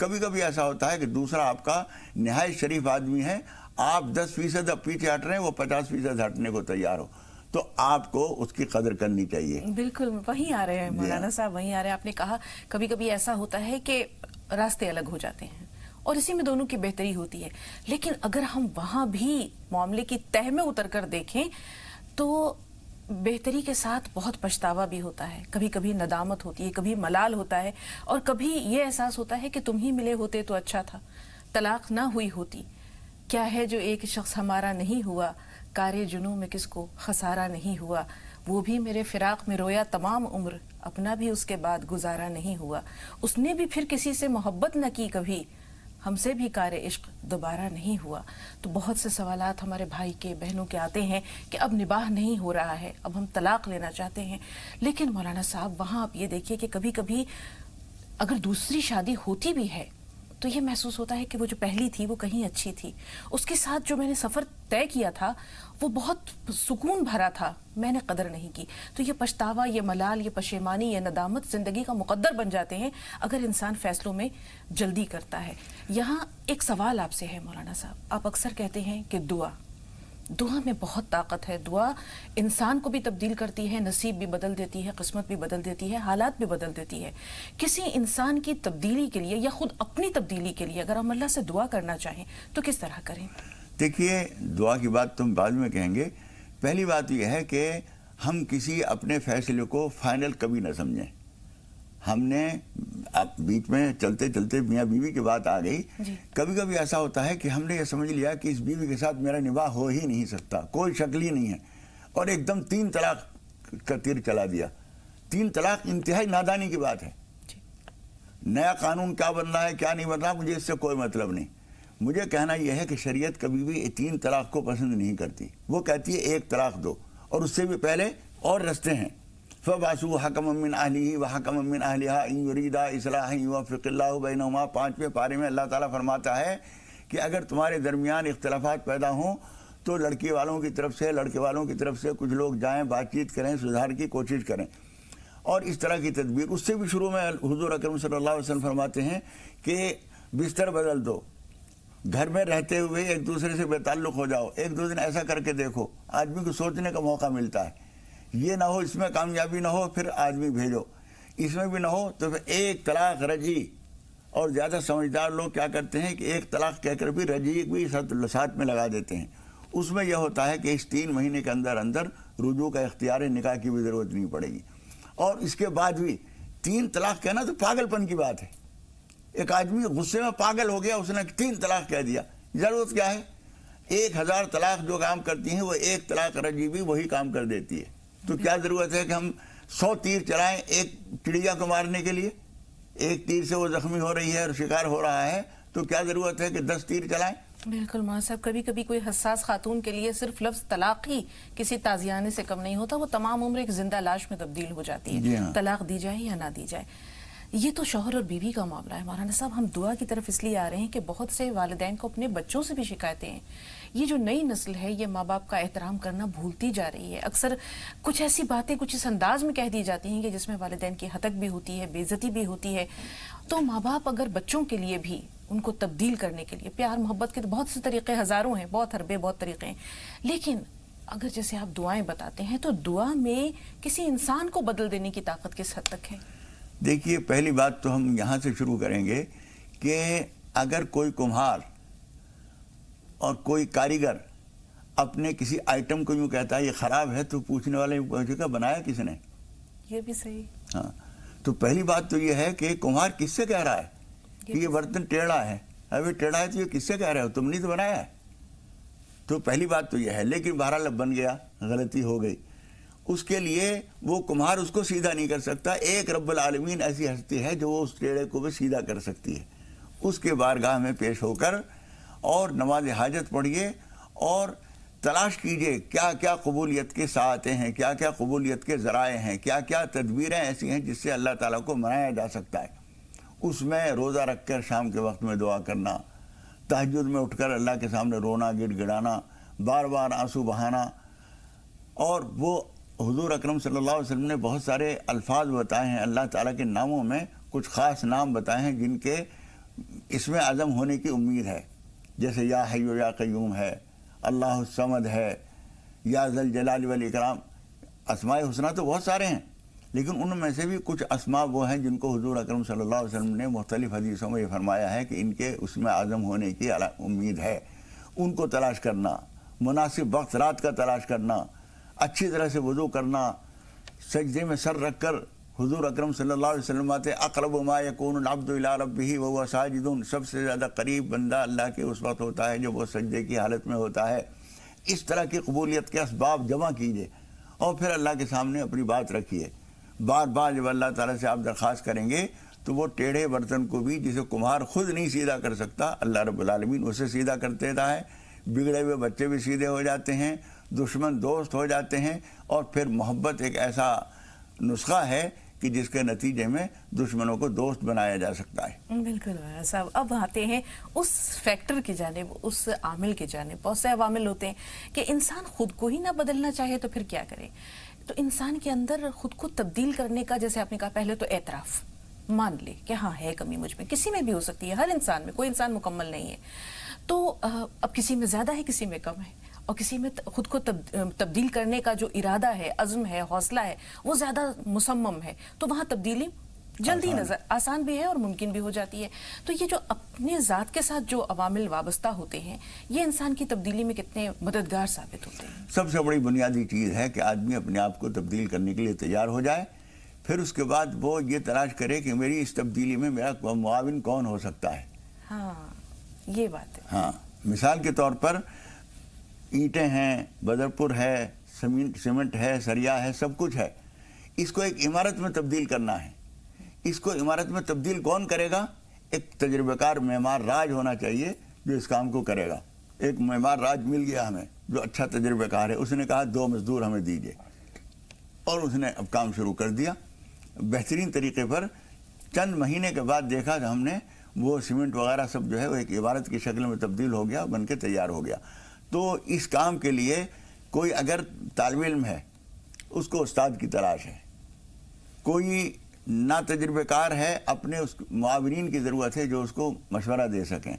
کبھی کبھی ایسا ہوتا ہے کہ دوسرا آپ کا نہایت شریف آدمی ہے، آپ 10% اب پیچھے ہٹ رہے ہیں، وہ 50% ہٹنے کو تیار ہو، تو آپ کو اس کی قدر کرنی چاہیے۔ بالکل وہیں آ رہے ہیں مولانا صاحب، وہیں آ رہے ہیں۔ آپ نے کہا کبھی کبھی ایسا ہوتا ہے کہ راستے الگ ہو جاتے ہیں اور اسی میں دونوں کی بہتری ہوتی ہے، لیکن اگر ہم وہاں بھی معاملے کی تہ میں اتر کر دیکھیں تو بہتری کے ساتھ بہت پچھتاوا بھی ہوتا ہے، کبھی کبھی ندامت ہوتی ہے، کبھی ملال ہوتا ہے، اور کبھی یہ احساس ہوتا ہے کہ تم ہی ملے ہوتے تو اچھا تھا، طلاق نہ ہوئی ہوتی۔ کیا ہے جو ایک شخص ہمارا نہیں ہوا، کارے جنوں میں کس کو خسارہ نہیں ہوا، وہ بھی میرے فراق میں رویا تمام عمر، اپنا بھی اس کے بعد گزارا نہیں ہوا، اس نے بھی پھر کسی سے محبت نہ کی کبھی، ہم سے بھی کار عشق دوبارہ نہیں ہوا۔ تو بہت سے سوالات ہمارے بھائی کے بہنوں کے آتے ہیں کہ اب نباہ نہیں ہو رہا ہے، اب ہم طلاق لینا چاہتے ہیں، لیکن مولانا صاحب وہاں آپ یہ دیکھیے کہ کبھی کبھی اگر دوسری شادی ہوتی بھی ہے تو یہ محسوس ہوتا ہے کہ وہ جو پہلی تھی وہ کہیں اچھی تھی، اس کے ساتھ جو میں نے سفر طے کیا تھا وہ بہت سکون بھرا تھا، میں نے قدر نہیں کی۔ تو یہ پچھتاوا، یہ ملال، یہ پشیمانی، یہ ندامت زندگی کا مقدر بن جاتے ہیں اگر انسان فیصلوں میں جلدی کرتا ہے۔ یہاں ایک سوال آپ سے ہے مولانا صاحب، آپ اکثر کہتے ہیں کہ دعا میں بہت طاقت ہے، دعا انسان کو بھی تبدیل کرتی ہے، نصیب بھی بدل دیتی ہے، قسمت بھی بدل دیتی ہے، حالات بھی بدل دیتی ہے۔ کسی انسان کی تبدیلی کے لیے یا خود اپنی تبدیلی کے لیے اگر ہم اللہ سے دعا کرنا چاہیں تو کس طرح کریں؟ دیکھیے، دعا کی بات تم بعد میں کہیں گے، پہلی بات یہ ہے کہ ہم کسی اپنے فیصلے کو فائنل کبھی نہ سمجھیں۔ ہم نے بیچ میں چلتے چلتے میاں بیوی کی بات آ گئی، کبھی کبھی ایسا ہوتا ہے کہ ہم نے یہ سمجھ لیا کہ اس بیوی کے ساتھ میرا نباہ ہو ہی نہیں سکتا، کوئی شکل ہی نہیں ہے، اور ایک دم 3 طلاق کا تیر چلا دیا۔ 3 طلاق انتہائی نادانی کی بات ہے۔ نیا قانون کیا بن رہا ہے کیا نہیں بن رہا مجھے اس سے کوئی مطلب نہیں، مجھے کہنا یہ ہے کہ شریعت کبھی بھی 3 طلاق کو پسند نہیں کرتی، وہ کہتی ہے 1 طلاق دو، اور اس سے بھی پہلے اور رستے ہیں۔ فَبَعْثُوا حَكَمًا مِّنْ أَهْلِهِ وَحَكَمًا مِّنْ أَهْلِهَا إِن يُرِيدَا إِصْلَاحًا يُوَفِّقِ اللَّهُ بَيْنَهُمَا۔ 5ویں پارے میں اللہ تعالیٰ فرماتا ہے کہ اگر تمہارے درمیان اختلافات پیدا ہوں تو لڑکی والوں کی طرف سے لڑکے والوں کی طرف سے کچھ لوگ جائیں، بات چیت کریں، سدھار کی کوشش کریں، اور اس طرح کی تدبیر۔ اس سے بھی شروع میں حضور اکرم صلی اللہ علیہ وسلم فرماتے ہیں کہ بستر بدل دو، گھر میں رہتے ہوئے ایک دوسرے سے بے تعلق ہو جاؤ، 1-2 دن ایسا کر کے دیکھو، آدمی کو سوچنے کا موقع ملتا ہے۔ یہ نہ ہو اس میں کامیابی نہ ہو پھر آدمی بھیجو، اس میں بھی نہ ہو تو پھر 1 طلاق رجی۔ اور زیادہ سمجھدار لوگ کیا کرتے ہیں کہ 1 طلاق کہہ کر بھی رجی بھی ساتھ میں لگا دیتے ہیں۔ اس میں یہ ہوتا ہے کہ اس 3 مہینے کے اندر رجوع کا اختیار نکاح کی بھی ضرورت نہیں پڑے گی، اور اس کے بعد بھی 3 طلاق کہنا تو پاگل پن کی بات ہے۔ ایک آدمی غصے میں پاگل ہو گیا، اس نے 3 طلاق کہہ دیا، ضرورت کیا ہے؟ 1000 طلاق جو کام کرتی ہیں وہ 1 طلاق رجی بھی وہی کام کر دیتی ہے۔ تو کیا ضرورت ہے کہ ہم 100 تیر چلائیں ایک چڑیا کو مارنے کے لیے؟ 1 تیر سے وہ زخمی ہو رہی ہے اور شکار ہو رہا ہے، تو کیا ضرورت ہے کہ 10 تیر چلائیں؟ بالکل مولانا صاحب، کبھی کبھی کوئی حساس خاتون کے لیے صرف لفظ طلاق ہی کسی تازیانے سے کم نہیں ہوتا، وہ تمام عمر ایک زندہ لاش میں تبدیل ہو جاتی ہے، طلاق دی جائے یا نہ دی جائے۔ یہ تو شوہر اور بیوی کا معاملہ ہے مولانا صاحب، ہم دعا کی طرف اس لیے آ رہے ہیں کہ بہت سے والدین کو اپنے بچوں سے بھی شکایتیں ہیں۔ یہ جو نئی نسل ہے یہ ماں باپ کا احترام کرنا بھولتی جا رہی ہے، اکثر کچھ ایسی باتیں کچھ اس انداز میں کہہ دی جاتی ہیں کہ جس میں والدین کی ہتک بھی ہوتی ہے، بے عزتی بھی ہوتی ہے۔ تو ماں باپ اگر بچوں کے لیے بھی ان کو تبدیل کرنے کے لیے، پیار محبت کے بہت سے طریقے ہزاروں ہیں، بہت حربے، بہت طریقے ہیں، لیکن اگر جیسے آپ دعائیں بتاتے ہیں تو دعا میں کسی انسان کو بدل دینے کی طاقت کس حد تک ہے؟ دیکھیے، پہلی بات تو ہم یہاں سے شروع کریں گے کہ اگر کوئی کمہار اور کوئی کاریگر اپنے کسی آئٹم کو یوں کہتا ہے یہ خراب ہے، تو پوچھنے والے پوچھے گا بنایا کس نے؟ یہ بھی صحیح۔ ہاں، تو پہلی بات تو یہ ہے کہ کمہار کس سے کہہ رہا ہے کہ یہ برتن ٹیڑھا ہے؟ ابھی ٹیڑھا ہے تو یہ کس سے کہہ رہے ہو؟ تم نے تو بنایا ہے۔ تو پہلی بات تو یہ ہے، لیکن بہرحال اب بن گیا، غلطی ہو گئی، اس کے لیے وہ کمہار اس کو سیدھا نہیں کر سکتا۔ ایک رب العالمین ایسی ہستی ہے جو اس ٹیڑھے کو بھی سیدھا کر سکتی ہے۔ اس کے بارگاہ میں پیش ہو کر اور نماز حاجت پڑھیے اور تلاش کیجئے کیا کیا قبولیت کے ساعتیں ہیں، کیا کیا قبولیت کے ذرائع ہیں، کیا کیا تدبیریں ایسی ہیں جس سے اللہ تعالیٰ کو منایا جا سکتا ہے۔ اس میں روزہ رکھ کر شام کے وقت میں دعا کرنا، تہجد میں اٹھ کر اللہ کے سامنے رونا، گڑ گڑانا، بار بار آنسو بہانا، اور وہ حضور اکرم صلی اللہ علیہ وسلم نے بہت سارے الفاظ بتائے ہیں، اللہ تعالیٰ کے ناموں میں کچھ خاص نام بتائے ہیں جن کے اس میں عزم ہونے کی امید ہے، جیسے یا حی و یا قیوم ہے، اللہ الصمد ہے، یا ذل جلال والاکرام. اسماء حسنہ تو بہت سارے ہیں، لیکن ان میں سے بھی کچھ اسماء وہ ہیں جن کو حضور اکرم صلی اللہ علیہ وسلم نے مختلف حدیثوں میں یہ فرمایا ہے کہ ان کے اس میں عزم ہونے کی امید ہے. ان کو تلاش کرنا، مناسب وقت رات کا تلاش کرنا، اچھی طرح سے وضو کرنا، سجدے میں سر رکھ کر حضور اکرم صلی اللہ علیہ وسلم آتے اقرب ما یکون العبد الی ربہ وہو ساجد، سب سے زیادہ قریب بندہ اللہ کے اس وقت ہوتا ہے جب وہ سجدے کی حالت میں ہوتا ہے. اس طرح کی قبولیت کے اسباب جمع کیجئے اور پھر اللہ کے سامنے اپنی بات رکھیے. بار بار جب اللہ تعالیٰ سے آپ درخواست کریں گے تو وہ ٹیڑھے برتن کو بھی جسے کمہار خود نہیں سیدھا کر سکتا، اللہ رب العالمین اسے سیدھا کر دیتا ہے. بگڑے ہوئے بچے بھی سیدھے ہو جاتے ہیں، دشمن دوست ہو جاتے ہیں، اور پھر محبت ایک ایسا نسخہ ہے کہ جس کے نتیجے میں دشمنوں کو دوست بنایا جا سکتا ہے. بالکل صاحب. اب آتے ہیں اس فیکٹر کی جانب، اس عامل کی جانب. بہت سے عوامل ہوتے ہیں کہ انسان خود کو ہی نہ بدلنا چاہے تو پھر کیا کرے. تو انسان کے اندر خود کو تبدیل کرنے کا، جیسے آپ نے کہا، پہلے تو اعتراف، مان لے کہ ہاں ہے کمی مجھ میں. کسی میں بھی ہو سکتی ہے، ہر انسان میں، کوئی انسان مکمل نہیں ہے. تو اب کسی میں زیادہ ہے، کسی میں کم ہے، اور کسی میں خود کو تبدیل کرنے کا جو ارادہ ہے، عزم ہے، حوصلہ ہے، وہ زیادہ مصمم ہے. تو وہاں تبدیلی جلدی نظر آسان بھی ہے اور ممکن بھی ہو جاتی ہے. تو یہ جو اپنے ذات کے ساتھ جو عوامل وابستہ ہوتے ہیں، یہ انسان کی تبدیلی میں کتنے مددگار ثابت ہوتے ہیں؟ سب سے بڑی بنیادی چیز ہے کہ آدمی اپنے آپ کو تبدیل کرنے کے لیے تیار ہو جائے. پھر اس کے بعد وہ یہ تلاش کرے کہ میری اس تبدیلی میں میرا معاون کون ہو سکتا ہے. ہاں، یہ بات ہے. ہاں، مثال کے طور پر اینٹیں ہیں، بدرپور ہے، سیمنٹ ہے، سریا ہے، سب کچھ ہے. اس کو ایک عمارت میں تبدیل کرنا ہے. اس کو عمارت میں تبدیل کون کرے گا؟ ایک تجربہ کار معمار راج ہونا چاہیے جو اس کام کو کرے گا. ایک معمار راج مل گیا ہمیں جو اچھا تجربہ کار ہے. اس نے کہا 2 مزدور ہمیں دیجئے، اور اس نے اب کام شروع کر دیا بہترین طریقے پر. چند مہینے کے بعد دیکھا کہ ہم نے وہ سیمنٹ وغیرہ سب جو ہے وہ ایک عمارت کی شکل میں تبدیل ہو گیا، بن کے تیار ہو گیا. تو اس کام کے لیے کوئی اگر طالب علم ہے اس کو استاد کی تلاش ہے. کوئی نا تجربہ کار ہے، اپنے اس معاونین کی ضرورت ہے جو اس کو مشورہ دے سکیں.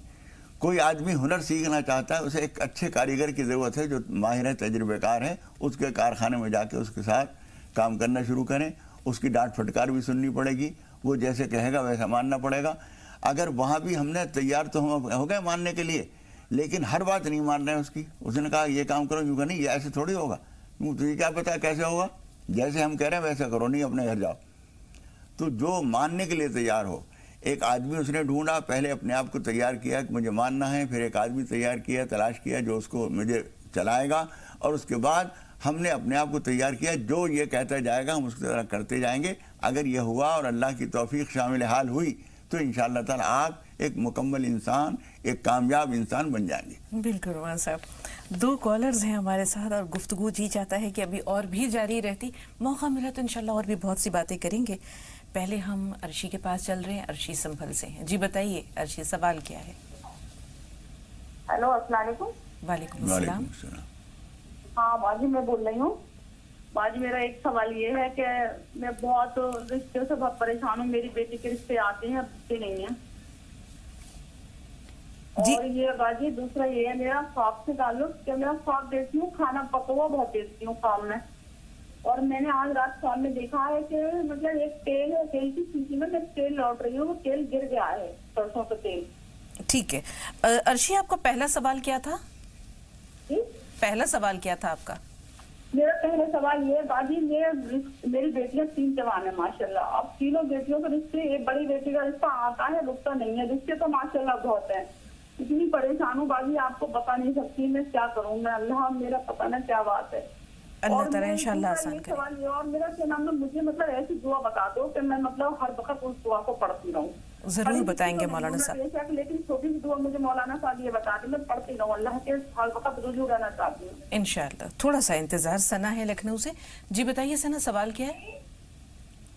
کوئی آدمی ہنر سیکھنا چاہتا ہے، اسے ایک اچھے کاریگر کی ضرورت ہے جو ماہر ہے، تجربہ کار ہے. اس کے کارخانے میں جا کے اس کے ساتھ کام کرنا شروع کریں. اس کی ڈانٹ پھٹکار بھی سننی پڑے گی، وہ جیسے کہے گا ویسا ماننا پڑے گا. اگر وہاں بھی ہم نے تیار تو ہم ہو گئے ماننے کے لیے، لیکن ہر بات نہیں مان رہے ہیں اس کی. اس نے کہا یہ کام کرو، یوں کہ نہیں، یہ ایسے تھوڑی ہوگا. تجھے کیا پتا کیسے ہوگا؟ جیسے ہم کہہ رہے ہیں ویسا کرو، نہیں اپنے گھر جاؤ. تو جو ماننے کے لیے تیار ہو. ایک آدمی اس نے ڈھونڈا، پہلے اپنے آپ کو تیار کیا کہ مجھے ماننا ہے. پھر ایک آدمی تیار کیا، تلاش کیا جو اس کو مجھے چلائے گا. اور اس کے بعد ہم نے اپنے آپ کو تیار کیا، جو یہ کہتا جائے گا ہم اس کی طرح کرتے جائیں گے. اگر یہ ہوا اور اللہ کی توفیق شامل حال ہوئی تو انشاءاللہ تعالیٰ آپ ایک مکمل انسان، ایک کامیاب انسان بن جائیں گے. بالکل مولانا صاحب. 2 کالرز ہیں ہمارے ساتھ اور گفتگو جی چاہتا ہے کہ ابھی اور بھی جاری رہتی. موقع ملا تو انشاءاللہ اور بھی بہت سی باتیں کریں گے. پہلے ہم عرشی کے پاس چل رہے ہیں. عرشی سنبھل سے ہیں. جی بتائیے عرشی، سوال کیا ہے؟ ہیلو، السلام علیکم. وعلیکم السلام. ہاں باجی میں بول رہی ہوں. باجی میرا ایک سوال یہ ہے کہ میں بہت رشتوں سے بہت پریشان ہوں. میری بیٹی کے رشتے آتے ہیں، رشتے نہیں ہیں. اور یہ باجی دوسرا یہ ہے میرا خواب سے تعلق کہ میرا خواب دیکھتی ہوں، کھانا پکوا بہت دیکھتی ہوں خواب میں. اور میں نے آج رات خواب میں دیکھا ہے کہ مطلب ایک تیل ہے، تیل کی سیسی میں تیل لوٹ رہی ہوں، وہ تیل گر گیا ہے، سرسوں کا تیل. ٹھیک ہے عرشی، آپ کا پہلا سوال کیا تھا؟ پہلا سوال کیا تھا آپ کا؟ میرا پہلا سوال یہ ہے باجی، میری بیٹیاں 3 جوان ہیں ماشاءاللہ. اب تینوں بیٹیوں کے رشتے، ایک بڑی بیٹی کا رشتہ آتا ہے، رکتا نہیں ہے. رشتے تو ماشاءاللہ بہت ہیں. اتنی پریشان ہوں باجی، آپ کو بتا نہیں سکتی میں کیا کروں. میں اللہ میرا پتہ نہ کیا بات ہے. اللہ تعالیٰ انشاءاللہ آسان کرے. سوال یہ، اور میرا کیا نام ہے، مجھے مطلب ایسی دعا بتا دو کہ میں مطلب ہر وقت اس دعا کو پڑھتی رہوں. ضرور بتائیں گے مولانا صاحب. لیکن چھوٹی سی دعا مجھے مولانا صاحب یہ بتا دیں، میں پڑھتی رہوں. اللہ کے ہر وقت رجوع رہنا چاہتی ہوں انشاءاللہ. تھوڑا سا انتظار. ثنا ہے لکھنؤ سے. جی بتائیے ثنا، سوال کیا ہے؟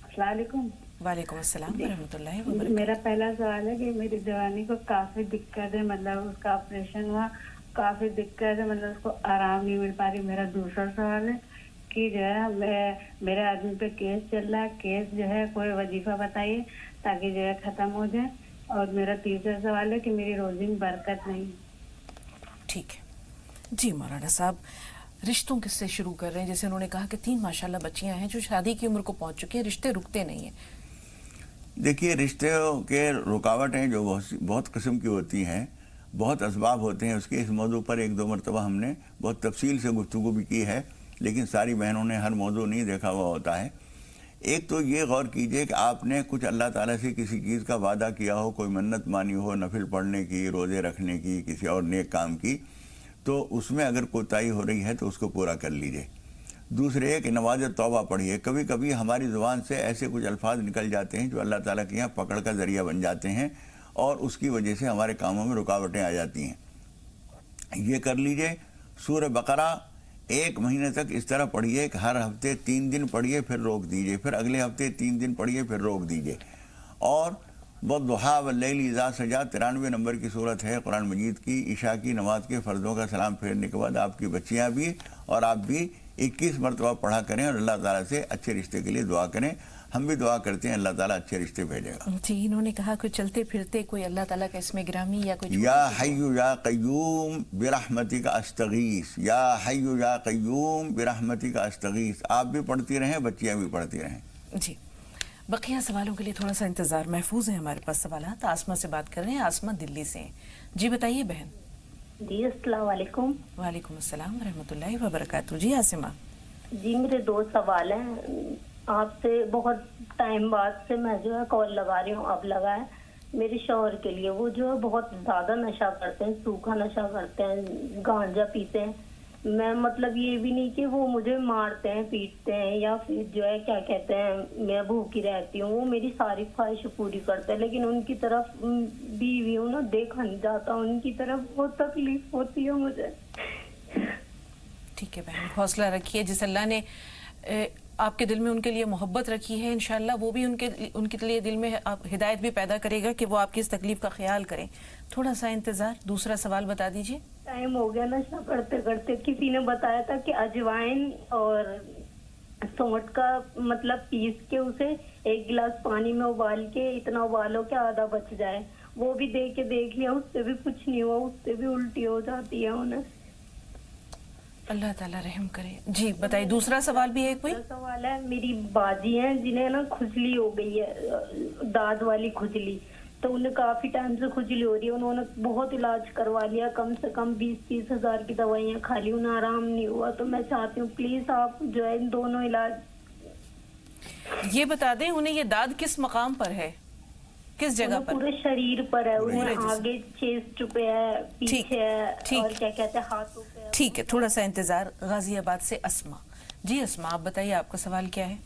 السلام علیکم. وعلیکم السلام ورحمۃ اللہ وبرکاتہ. میرا پہلا سوال ہے کہ میری جوانی کو کافی دقت ہے، مطلب اس کا آپریشن ہوا، کافی دقت ہے، مطلب اس کو آرام نہیں مل پا رہی. میرا دوسرا سوال ہے کہ جو ہے میرے آدمی پہ کیس چل رہا ہے، کیس جو ہے کوئی وظیفہ بتائیے تاکہ جو ہے ختم ہو جائے. اور میرا تیسرا سوال ہے کہ میری روزی میں برکت نہیں. ٹھیک ہے جی مولانا صاحب، رشتوں کس سے شروع کر رہے ہیں؟ جیسے انہوں نے کہا کہ 3 ماشاءاللہ بچیاں ہیں جو شادی کی عمر کو پہنچ چکی ہیں، رشتے رکتے نہیں ہیں. دیکھیے رشتوں کے رکاوٹیں جو بہت قسم کی ہوتی ہیں، بہت اسباب ہوتے ہیں اس کے. اس موضوع پر 1-2 مرتبہ ہم نے بہت تفصیل سے گفتگو بھی کی ہے، لیکن ساری بہنوں نے ہر موضوع نہیں دیکھا ہوا ہوتا ہے. ایک تو یہ غور کیجئے کہ آپ نے کچھ اللہ تعالیٰ سے کسی چیز کا وعدہ کیا ہو، کوئی منت مانی ہو نفل پڑھنے کی، روزے رکھنے کی، کسی اور نیک کام کی، تو اس میں اگر کوتاہی ہو رہی ہے تو اس کو پورا کر لیجئے. دوسرے کہ نماز توبہ پڑھیے. کبھی کبھی ہماری زبان سے ایسے کچھ الفاظ نکل جاتے ہیں جو اللہ تعالیٰ کے یہاں پکڑ کا ذریعہ بن جاتے ہیں اور اس کی وجہ سے ہمارے کاموں میں رکاوٹیں آ جاتی ہیں. یہ کر لیجئے. سورہ بقرہ 1 مہینے تک اس طرح پڑھیے کہ ہر ہفتے 3 دن پڑھیے، پھر روک دیجئے، پھر اگلے ہفتے 3 دن پڑھیے، پھر روک دیجئے. اور والضحیٰ واللیل اذا سجا 93 نمبر کی صورت ہے قرآن مجید کی. عشاء کی نماز کے فرضوں کا سلام پھیرنے کے بعد آپ کی بچیاں بھی اور آپ بھی 21 مرتبہ پڑھا کریں اور اللہ تعالیٰ سے اچھے رشتے کے لیے دعا کریں. ہم بھی دعا کرتے ہیں اللہ تعالیٰ اچھے رشتے بھیجے گا. جی انہوں نے کہا کوئی چلتے پھرتے کوئی اللہ تعالیٰ کا اسم گرامی یا کوئی یا حی یا قیوم برحمتک استغیث، یا حی یا قیوم برحمتک استغیث. آپ بھی پڑھتی رہیں، بچیاں بھی پڑھتی رہیں. جی بقیہ سوالوں کے لیے تھوڑا سا انتظار. محفوظ ہیں ہمارے پاس سوالات. آسمہ سے بات کر رہے ہیں. آسمہ دلی سے ہیں. جی بتائیے بہن. جی السلام علیکم. وعلیکم السلام ورحمۃ اللہ وبرکاتہ. جی آسمہ. جی میرے 2 سوال ہیں آپ سے. بہت ٹائم بعد سے میں جو ہے کال لگا رہی ہوں. اب لگا ہے میرے شوہر کے لیے. وہ جو ہے بہت زیادہ نشہ کرتے ہیں، سوکھا نشہ کرتے ہیں، گانجا پیتے ہیں. میں مطلب یہ بھی نہیں کہ وہ مجھے مارتے ہیں پیٹتے ہیں یا پھر جو ہے کیا کہتے ہیں میں بھوکی رہتی ہوں. وہ میری ساری خواہشیں پوری کرتے ہیں، لیکن ان کی طرف بیوی ہوں نا، دیکھا نہیں جاتا. ان کی طرف بہت تکلیف ہوتی ہے مجھے. ٹھیک ہے بہن، حوصلہ رکھیے. جس اللہ نے آپ کے دل میں ان کے لیے محبت رکھی ہے، انشاءاللہ وہ بھی ان کے لیے دل میں ہدایت بھی پیدا کرے گا کہ وہ آپ کی اس تکلیف کا خیال کریں. تھوڑا سا انتظار. دوسرا سوال بتا دیجیے. ٹائم ہو گیا نشہ کرتے کرتے. کسی نے بتایا تھا کہ اجوائن اور سونٹ کا مطلب پیس کے اسے 1 گلاس پانی میں ابال کے اتنا ابالو کہ آدھا بچ جائے. وہ بھی دیکھ لیا، اس سے بھی کچھ نہیں ہوا. اس سے بھی الٹی ہو جاتی ہے انہیں. اللہ تعالیٰ رحم کرے. جی بتائیے. دوسرا سوال بھی ہے کوئی؟ سوال ہے میری باجی ہیں جنہیں نا کھجلی ہو گئی ہے، دانت والی کھجلی. تو انہیں کافی ٹائم سے کھجلی ہو رہی ہے. انہوں نے بہت علاج کروا لیا، کم سے کم 20-30 ہزار کی دوائیاں کھا لی، انہیں آرام نہیں ہوا. تو میں چاہتی ہوں پلیز آپ جو ہے ان دونوں علاج یہ بتا دیں انہیں یہ داد کس مقام پر ہے، کس جگہ پر؟ پورے شریر پر ہے. انہیں آگے چیسٹ پہ ہے، پیچھے ہے، اور کیا کہتے ہیں ہاتھوں پہ. ٹھیک ہے تھوڑا سا انتظار. غازی آباد سے اسما. جی اسما آپ بتائیے آپ کا سوال کیا ہے؟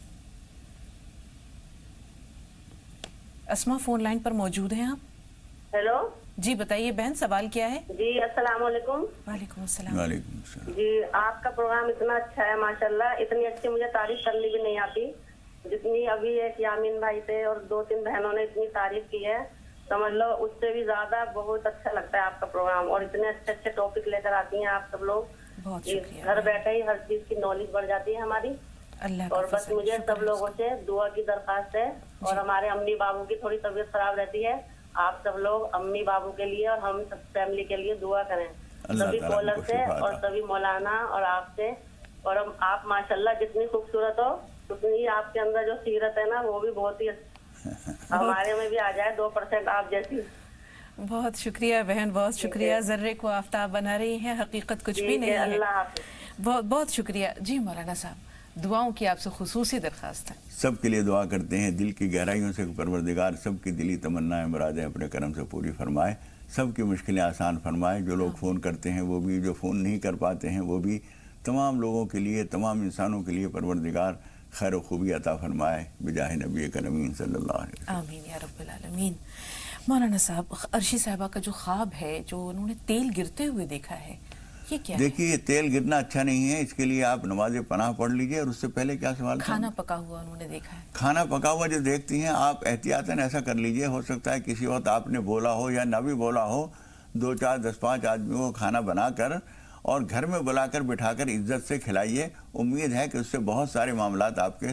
اسما فون لائن پر موجود ہیں آپ؟ ہیلو جی بتائیے بہن سوال کیا ہے؟ جی السلام علیکم. وعلیکم السلام. وعلیکم السلام. جی آپ کا پروگرام اتنا اچھا ہے ماشاءاللہ. اتنی اچھی مجھے تعریف کرنی بھی نہیں آتی جتنی ابھی ایک یامین بھائی تھے اور 2-3 بہنوں نے اتنی تعریف کی ہے. سمجھ لو اس سے بھی زیادہ بہت اچھا لگتا ہے آپ کا پروگرام. اور اتنے اچھے اچھے ٹاپک لے کر آتی ہیں آپ سب لوگ. بہت شکریہ. گھر بیٹھے ہی ہر چیز کی نالج بڑھ جاتی ہے ہماری. اللہ اور بس مجھے سب لوگوں سے دعا کی درخواست ہے. اور ہمارے امی بابو کی تھوڑی طبیعت خراب رہتی ہے. آپ سب لوگ امی بابو کے لیے اور ہم سب فیملی کے لیے دعا کریں. سبھی کالر سے اور سبھی مولانا اور آپ سے. اور آپ ماشاءاللہ جتنی خوبصورت ہو اتنی آپ کے اندر جو سیرت ہے نا وہ بھی بہت ہی ہمارے میں بھی آ جائے 2% آپ جیسی. بہت شکریہ بہن، بہت شکریہ. ذرے کو آفتاب بنا رہی ہیں، حقیقت کچھ بھی نہیں ہے. اللہ حافظ. بہت بہت شکریہ. جی مولانا صاحب دعاؤں کی آپ سے خصوصی درخواست ہے. سب کے لیے دعا کرتے ہیں دل کی گہرائیوں سے. پروردگار سب کی دلی تمنائیں مرادیں اپنے کرم سے پوری فرمائے، سب کی مشکلیں آسان فرمائے. جو لوگ فون کرتے ہیں وہ بھی، جو فون نہیں کر پاتے ہیں وہ بھی، تمام لوگوں کے لیے، تمام انسانوں کے لیے پروردگار خیر و خوبی عطا فرمائے بجاہ نبی کریم صلی اللہ علیہ وسلم. آمین یا رب العالمین. مولانا صاحب عرشی صاحبہ کا جو خواب ہے، جو انہوں نے تیل گرتے ہوئے دیکھا ہے، یہ کیا ہے؟ دیکھیے تیل گرنا اچھا نہیں ہے. اس کے لیے آپ نماز پناہ پڑھ لیجئے. اور اس سے پہلے کیا سوال تھا؟ کھانا پکا ہوا انہوں نے دیکھا ہے. کھانا پکا ہوا جو دیکھتی ہیں آپ احتیاطاً ایسا کر لیجئے. ہو سکتا ہے کسی وقت آپ نے بولا ہو یا نہ بھی بولا ہو، 2-4 10-5 آدمیوں کو کھانا بنا کر اور گھر میں بلا کر بٹھا کر عزت سے کھلائیے. امید ہے کہ اس سے بہت سارے معاملات آپ کے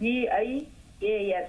POGIAS,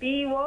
PO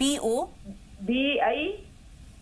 POBI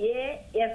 AS।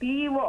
PO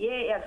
AS,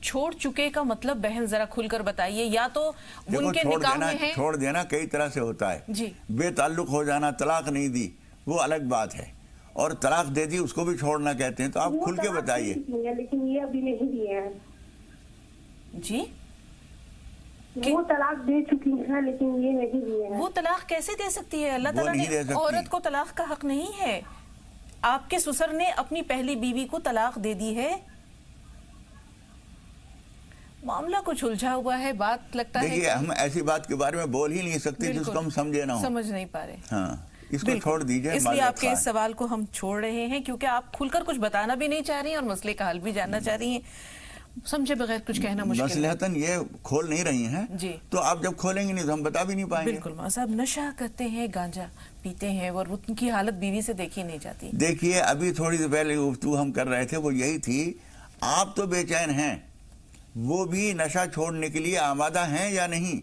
چھوڑ چکے کا مطلب بہن ذرا کھل کر بتائیے. یا تو ان کے نکاح میں ہے. چھوڑ دینا کئی طرح سے ہوتا ہے جی. بے تعلق ہو جانا, طلاق نہیں دی وہ الگ بات ہے, اور طلاق دے دی اس کو بھی چھوڑنا کہتے ہیں. تو آپ کھل کے بتائیے. لیکن یہ ابھی نہیں دیے ہیں جی. وہ طلاق دے چکی ہیں لیکن یہ نہیں دیے ہیں. وہ طلاق کیسے دے سکتی ہے؟ اللہ تعالیٰ نے عورت کو طلاق کا حق نہیں ہے. آپ کے سسر نے اپنی پہلی بیوی کو طلاق دے دی ہے. معاملہ کچھ الجھا ہوا ہے. بات لگتا ہے دیکھیے ہم ایسی بات کے بارے میں بول ہی نہیں سکتے جس کو ہم سمجھے نہ ہوں. سمجھ نہیں پا رہے. ہاں اس کو چھوڑ دیجئے. اس لیے آپ کے اس سوال کو ہم چھوڑ رہے ہیں کیونکہ آپ کھل کر کچھ بتانا بھی نہیں چاہ رہی ہیں اور مسئلے کا حل بھی جاننا چاہ رہی ہیں. سمجھے بغیر کچھ کہنا مشکل ہے. مصلحتاً یہ کھول نہیں رہی ہیں جی. تو آپ جب کھولیں گے نہیں تو ہم بتا بھی نہیں پائیں گے. بالکل. صاحب نشہ کرتے ہیں, گانجا پیتے ہیں اور ان کی حالت بیوی سے دیکھی نہیں جاتی. دیکھیے ابھی تھوڑی دیر پہلے گفتگو ہم کر رہے تھے وہ یہی تھی, آپ تو بے چین ہیں, وہ بھی نشہ چھوڑنے کے لیے آمادہ ہیں یا نہیں؟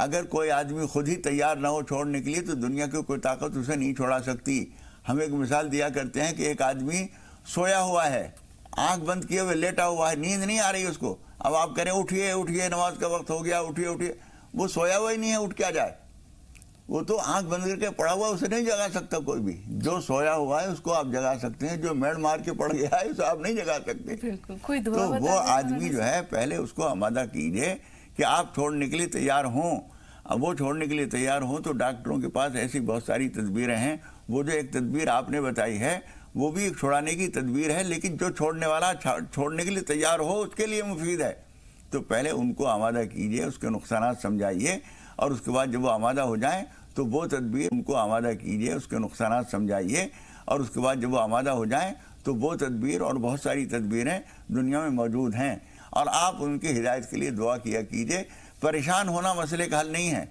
اگر کوئی آدمی خود ہی تیار نہ ہو چھوڑنے کے لیے تو دنیا کی کوئی طاقت اسے نہیں چھوڑا سکتی. ہم ایک مثال دیا کرتے ہیں کہ ایک آدمی سویا ہوا ہے, آنکھ بند کیے ہوئے لیٹا ہوا ہے, نیند نہیں آ رہی اس کو. اب آپ کہہ رہے ہیں اٹھیے اٹھیے نماز کا وقت ہو گیا, اٹھیے اٹھیے. وہ سویا ہوا ہی نہیں ہے, اٹھ کیا جائے؟ وہ تو آنکھ بند کر کے پڑا ہوا ہے, اسے نہیں جگا سکتا کوئی بھی. جو سویا ہوا ہے اس کو آپ جگا سکتے ہیں, جو میڑ مار کے پڑ گیا ہے اسے آپ نہیں جگا سکتے. تو وہ آدمی جو ہے پہلے اس کو آمادہ کیجئے کہ آپ چھوڑنے کے لیے تیار ہوں. اب وہ چھوڑنے کے لیے تیار ہوں تو ڈاکٹروں کے پاس ایسی بہت ساری تدبیریں ہیں. وہ جو ایک تدبیر آپ نے بتائی ہے وہ بھی ایک چھوڑانے کی تدبیر ہے, لیکن جو چھوڑنے والا چھوڑنے کے لیے تیار ہو اس کے لیے مفید ہے. تو پہلے ان کو آمادہ کیجئے, اس کے نقصانات سمجھائیے, اور اس کے بعد جب وہ آمادہ ہو جائیں تو وہ تدبیر ان کو آمادہ کیجئے, اس کے نقصانات سمجھائیے, اور اس کے بعد جب وہ آمادہ ہو جائیں تو وہ تدبیر اور بہت ساری تدبیریں دنیا میں موجود ہیں, اور آپ ان کی ہدایت کے لیے دعا کیا کیجئے. پریشان ہونا مسئلے کا حل نہیں ہے.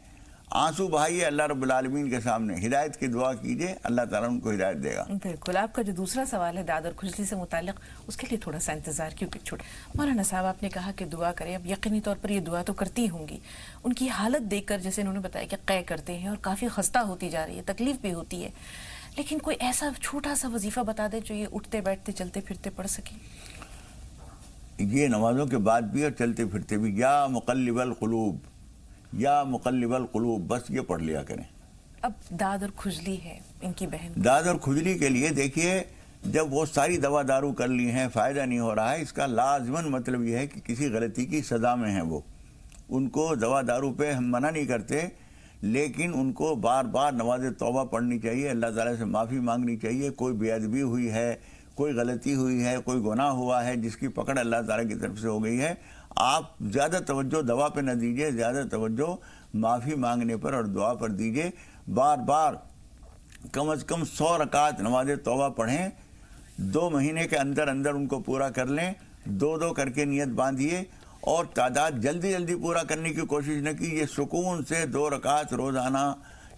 آنسو بہائیے اللہ رب العالمین کے سامنے, ہدایت کی دعا کیجئے, اللہ تعالیٰ ان کو ہدایت دے گا. بالکل. آپ کا جو دوسرا سوال ہے داد اور کھجلی سے متعلق, اس کے لیے تھوڑا سا انتظار کیونکہ چھوٹ. مولانا صاحب آپ نے کہا کہ دعا کریں. اب یقینی طور پر یہ دعا تو کرتی ہوں گی. ان کی حالت دیکھ کر جیسے انہوں نے بتایا کہ قے کرتے ہیں اور کافی خستہ ہوتی جا رہی ہے, تکلیف بھی ہوتی ہے, لیکن کوئی ایسا چھوٹا سا وظیفہ بتا دے جو یہ اٹھتے بیٹھتے چلتے پھرتے پڑھ سکیں. یہ نمازوں کے بعد بھی اور چلتے پھرتے بھی, یا مقلب القلوب یا مقلب القلوب, بس یہ پڑھ لیا کریں. اب داد اور کھجلی ہے ان کی بہن, داد اور کھجلی کے لیے دیکھیے جب وہ ساری دوا دارو کر لی ہیں فائدہ نہیں ہو رہا ہے, اس کا لازماً مطلب یہ ہے کہ کسی غلطی کی سزا میں ہیں. وہ ان کو دوا دارو پہ ہم منع نہیں کرتے, لیکن ان کو بار بار نماز توبہ پڑھنی چاہیے, اللہ تعالیٰ سے معافی مانگنی چاہیے. کوئی بے ادبی ہوئی ہے, کوئی غلطی ہوئی ہے, کوئی گناہ ہوا ہے جس کی پکڑ اللہ تعالیٰ کی طرف سے ہو گئی ہے, آپ زیادہ توجہ دوا پہ نہ دیجئے, زیادہ توجہ معافی مانگنے پر اور دعا پر دیجئے. بار بار کم از کم 100 رکعت نماز توبہ پڑھیں, 2 مہینے کے اندر اندر ان کو پورا کر لیں. 2 کر کے نیت باندھیے, اور تعداد جلدی جلدی پورا کرنے کی کوشش نہ کیجیے. سکون سے 2 رکعت روزانہ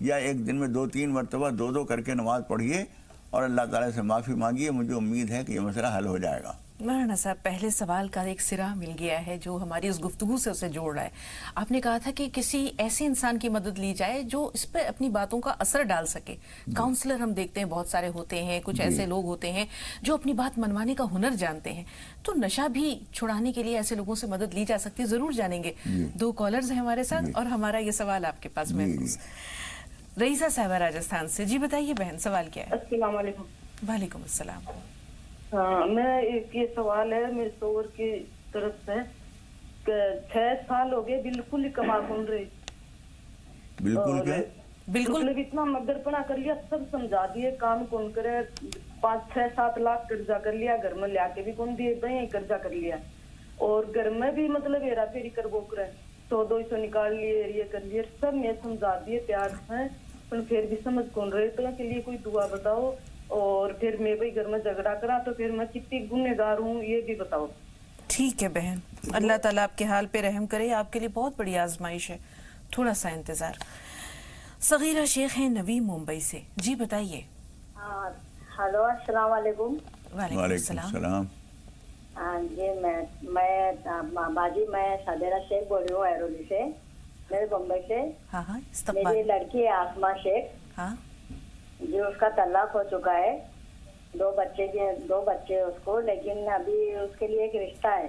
یا ایک دن میں 2-3 مرتبہ 2 کر کے نماز پڑھیے اور اللہ تعالیٰ سے معافی مانگیے. مجھے امید ہے کہ یہ مسئلہ حل ہو جائے گا. مولانا صاحب پہلے سوال کا ایک سرا مل گیا ہے جو ہماری اس گفتگو سے اسے جوڑ رہا ہے. آپ نے کہا تھا کہ کسی ایسے انسان کی مدد لی جائے جو اس پہ اپنی باتوں کا اثر ڈال سکے. کاؤنسلر ہم دیکھتے ہیں بہت سارے ہوتے ہیں, کچھ ایسے لوگ ہوتے ہیں جو اپنی بات منوانے کا ہنر جانتے ہیں. تو نشہ بھی چھڑانے کے لیے ایسے لوگوں سے مدد لی جا سکتی ہے, ضرور جانیں گے. 2 کالرز ہیں ہمارے ساتھ اور ہمارا یہ سوال آپ کے پاس محفوظ. رئیسہ صاحبہ راجستھان سے, جی بتائیے بہن سوال کیا ہے؟ السلام علیکم. وعلیکم السلام. ہاں میں ایک یہ سوال ہے میرے شوہر کی طرف سے کہ 6 سال ہو گئے بالکل ہی کما کن رہی, بالکل اتنا مدر پنا کر لیا, سب سمجھا دیے کام کون کرے, 5-6-7 لاکھ قرضہ کر لیا, گھر میں لیا کے بھی کون دیے, بھائی قرضہ کر لیا, اور گھر میں بھی مطلب ہیرا پھیری کر بوک رہے, 100-200 نکال لیے, یہ کر لیے, سب میں سمجھا دیے پیار سے, پھر بھی سمجھ کون رہے. تو کے لیے کوئی دعا بتاؤ, اور پھر میں بھائی گھر میں جھگڑا کرا تو پھر میں کتنی گنہگار ہوں یہ بھی بتاؤ. ٹھیک ہے بہن, اللہ تعالیٰ آپ کے حال پہ رحم کرے. آپ کے لیے بہت بڑی آزمائش ہے, تھوڑا سا انتظار. صغیرہ شیخ ہیں نوی ممبئی سے, جی بتائیے. ہلو السلام علیکم. وعلیکم السلام. جی میں باجی میں صغیرہ شیخ بول رہی ہوں ایرولی سے, میرے بمبئی سے. ہاں میری لڑکی ہے آسما شیخ. ہاں جی اس کا طلاق ہو چکا ہے, 2 بچے اس کو, لیکن ابھی اس کے لیے ایک رشتہ ہے.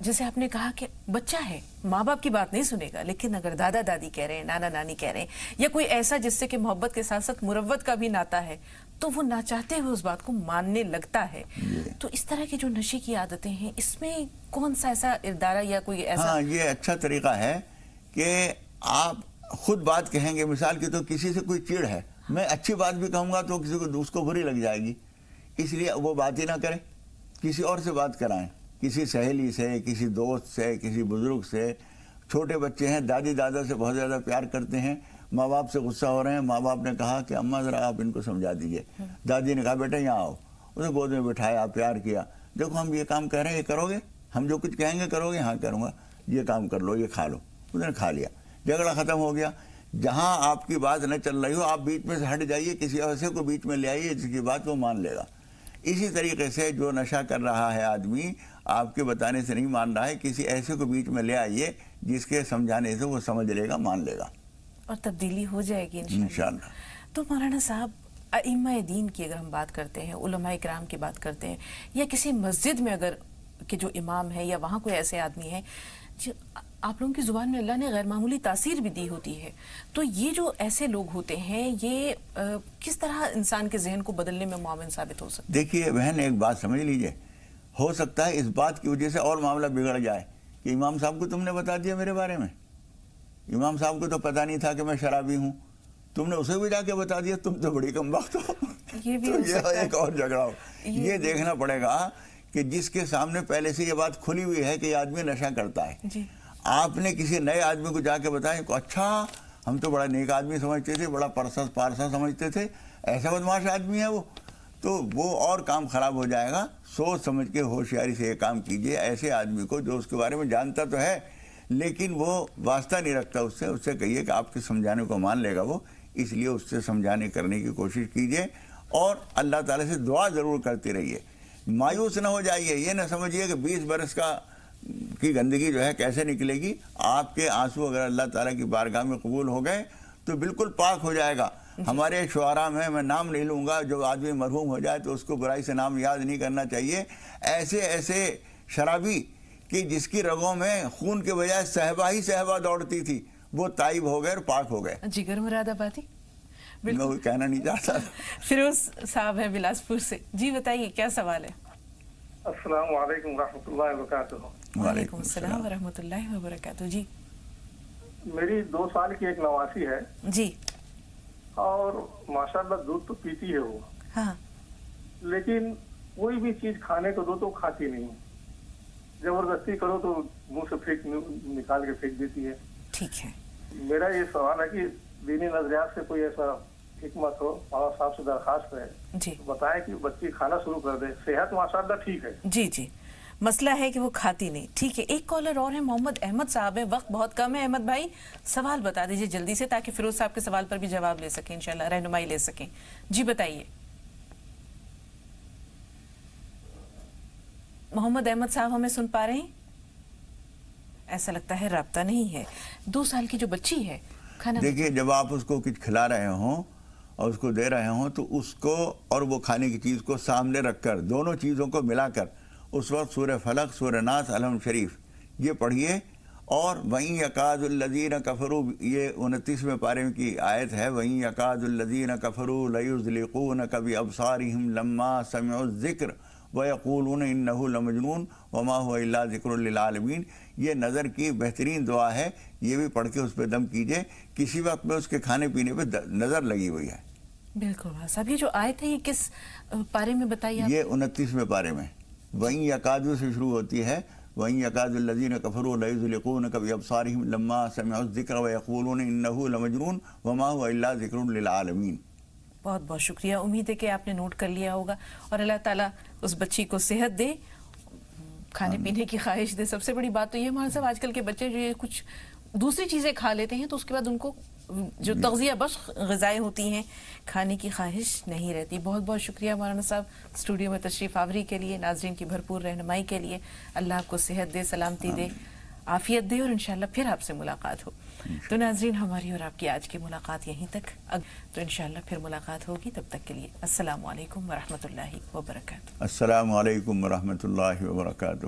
جیسے آپ نے کہا کہ بچہ ہے، ماں باپ کی بات نہیں سنے گا، لیکن اگر دادا دادی کہہ رہے ہیں، نانا نانی کہہ رہے ہیں، یا کوئی ایسا جس سے کہ محبت کے ساتھ ساتھ مروت کا بھی ناتا ہے، تو وہ نہ چاہتے ہوئے اس بات کو ماننے لگتا ہے. تو اس طرح کی جو نشے کی عادتیں ہیں، اس میں کون سا ایسا ادارہ یا کوئی ایسا؟ ہاں، یہ اچھا طریقہ ہے کہ آپ خود بات کہیں گے. مثال کی تو کسی سے کوئی چڑ ہے، میں اچھی بات بھی کہوں گا تو کسی کو اس کو بری لگ جائے گی، اس لیے وہ بات ہی نہ کریں، کسی اور سے بات کرائیں، کسی سہیلی سے، کسی دوست سے، کسی بزرگ سے. چھوٹے بچے ہیں، دادی دادا سے بہت زیادہ پیار کرتے ہیں، ماں باپ سے غصہ ہو رہے ہیں، ماں باپ نے کہا کہ اماں ذرا آپ ان کو سمجھا دیجئے. دادی نے کہا بیٹا یہاں آؤ، اسے گود میں بٹھایا، پیار کیا. دیکھو ہم یہ کام کہہ رہے ہیں، یہ کرو گے؟ ہم جو کچھ کہیں گے کرو گے؟ ہاں کروں گا. یہ کام کر لو، یہ کھا لو. اس نے کھا لیا، جھگڑا ختم ہو گیا. جہاں آپ کی بات نہ چل رہی ہو، آپ بیچ میں سے ہٹ جائیے، کسی ایسے کو بیچ میں لے آئیے جس کی بات وہ مان لے گا. اسی طریقے سے جو نشہ کر رہا ہے آدمی، آپ کے بتانے سے نہیں مان رہا ہے، کسی ایسے کو بیچ میں لے آئیے جس کے سمجھانے سے وہ سمجھ لے گا، مان لے گا، اور تبدیلی ہو جائے گی انشاءاللہ. تو مولانا صاحب، ائمہ دین کی اگر ہم بات کرتے ہیں، علماء کرام کی بات کرتے ہیں، یا کسی مسجد میں اگر کہ جو امام ہے یا وہاں کوئی ایسے آدمی ہے جو آپ لوگوں کی زبان میں اللہ نے غیر معمولی تاثیر بھی دی ہوتی ہے، تو یہ جو ایسے لوگ ہوتے ہیں، یہ کس طرح انسان کے ذہن کو بدلنے میں معاون ثابت ہو سکتا ہے؟ دیکھیے بہن، ایک بات سمجھ لیجئے، ہو سکتا ہے اس بات کی وجہ سے اور معاملہ بگڑ جائے کہ امام صاحب کو تم نے بتا دیا میرے بارے میں، امام صاحب کو تو پتہ نہیں تھا کہ میں شرابی ہوں، تم نے اسے بھی جا کے بتا دیا، تم تو بڑی کم بخت ہو. یہ ایک اور جھگڑا ہو. یہ دیکھنا پڑے گا کہ جس کے سامنے پہلے سے یہ بات کھلی ہوئی ہے کہ یہ آدمی نشہ کرتا ہے، آپ نے کسی نئے آدمی کو جا کے بتایا کہ اچھا ہم تو بڑا نیک آدمی سمجھتے تھے، بڑا پارسا سمجھتے تھے، ایسا بدماش آدمی ہے وہ، تو وہ اور کام خراب ہو جائے گا. سوچ سمجھ کے ہوشیاری سے یہ کام کیجئے. ایسے آدمی کو جو اس کے بارے میں جانتا تو ہے لیکن وہ واسطہ نہیں رکھتا اس سے کہیے کہ آپ کے سمجھانے کو مان لے گا وہ، اس لیے اس سے سمجھانے کرنے کی کوشش کیجئے اور اللہ تعالیٰ سے دعا ضرور کرتے رہیے. مایوس نہ ہو جائیے، یہ نہ سمجھیے کہ 20 برس کی گندگی جو ہے کیسے نکلے گی. آپ کے آنسو اگر اللہ تعالیٰ کی بارگاہ میں قبول ہو گئے تو بالکل پاک ہو جائے گا. ہمارے شعراء میں نام نہیں لوں گا، جو آدمی مرحوم ہو جائے تو اس کو برائی سے نام یاد نہیں کرنا چاہیے. ایسے شرابی کہ جس کی رگوں میں خون کے بجائے صحبہ ہی صحبہ دوڑتی تھی، وہ تائب ہو گئے اور پاک ہو گئے. جگر مراد آبادی میں وہ کہنا نہیں چاہتا. فیروز صاحب ہے بلاسپور سے. جی بتائیے کیا سوال ہے؟ السلام علیکم ورحمۃ اللہ وبرکاتہ. وعلیکم السلام ورحمۃ اللہ وبرکاتہ. جی میری 2 سال کی ایک نواسی ہے جی، اور ماشاءاللہ دودھ تو پیتی ہے وہ، ہاں، لیکن کوئی بھی چیز کھانے کو دو تو کھاتی نہیں، زبردستی کرو تو منہ سے نکال کے پھینک دیتی ہے. ٹھیک ہے. میرا یہ سوال ہے کہ دینی نظریات سے کوئی ایسا حکمت ہو، مولانا صاحب سے درخواست ہے جی بتائیں کہ بچی کھانا شروع کر دے. صحت ماشاءاللہ ٹھیک ہے. جی، مسئلہ ہے کہ وہ کھاتی نہیں. ٹھیک ہے، ایک کالر اور ہے، محمد احمد صاحب ہے. وقت بہت کم ہے. احمد بھائی سوال بتا دیجئے جلدی سے تاکہ فیروز صاحب کے سوال پر بھی جواب لے سکیں، انشاءاللہ رہنمائی لے سکیں. جی بتائیے. محمد احمد صاحب ہمیں سن پا رہے ہیں؟ ایسا لگتا ہے رابطہ نہیں ہے. 2 سال کی جو بچی ہے، کھانا دیکھیے جب آپ اس کو کچھ کھلا رہے ہوں اور اس کو دے رہے ہوں تو اس کو اور وہ کھانے کی چیز کو سامنے رکھ کر دونوں چیزوں کو ملا کر اس وقت سورہ فلق، سورہ ناس، الحمد شریف یہ پڑھیے. اور وَإِن يَكَادُ الَّذِينَ كَفَرُوا، یہ 29ویں پارے کی آیت ہے، وَإِن يَكَادُ الَّذِينَ كَفَرُوا لَيُزْلِقُونَكَ بِأَبْصَارِهِمْ لَمَّا سَمِعُوا الذِّكْرَ وَيَقُولُونَ إِنَّهُ لَمَجْنُونٌ وَمَا هُوَ إِلَّا ذِكْرٌ لِّلْعَالَمِينَ. یہ نظر کی بہترین دعا ہے، یہ بھی پڑھ کے اس پہ دم کیجئے. کسی وقت میں اس کے کھانے پینے پہ نظر لگی ہوئی ہے. بالکل صاحب. یہ جو آیت ہے یہ کس پارے میں بتائیے آپ؟ یہ 29ویں پارے میں وَإِن يَكَادُ سے شروع ہوتی ہے. وَإِن يَكَادُ الَّذِينَ كَفَرُوا لَيُزْلِقُونَكَ بِأَبْصَارِهِمْ لَمَّا سَمِعُوا الذِّكْرَ وَيَقُولُونَ إِنَّهُ لَمَجْنُونٌ وَمَا هُوَ إِلَّا ذِكْرٌ لِّلْعَالَمِينَ. بہت بہت شکریہ. امید ہے کہ آپ نے نوٹ کر لیا ہوگا اور اللہ تعالیٰ اس بچی کو صحت دے، کھانے پینے کی خواہش دے. سب سے بڑی بات تو یہ ہمارے صاحب آج کل کے بچے جو یہ کچھ دوسری چیزیں کھا لیتے ہیں تو اس کے بعد ان کو جو تغذیہ بخش غذائیں ہوتی ہیں کھانے کی خواہش نہیں رہتی. بہت بہت شکریہ مولانا صاحب اسٹوڈیو میں تشریف آوری کے لیے، ناظرین کی بھرپور رہنمائی کے لیے. اللہ آپ کو صحت دے، سلامتی دے، عافیت دے اور انشاءاللہ پھر آپ سے ملاقات ہو. تو ناظرین ہماری اور آپ کی آج کی ملاقات یہیں تک، تو انشاءاللہ پھر ملاقات ہوگی. تب تک کے لیے السلام علیکم ورحمۃ اللہ وبرکاتہ. السلام علیکم ورحمۃ اللہ وبرکاتہ.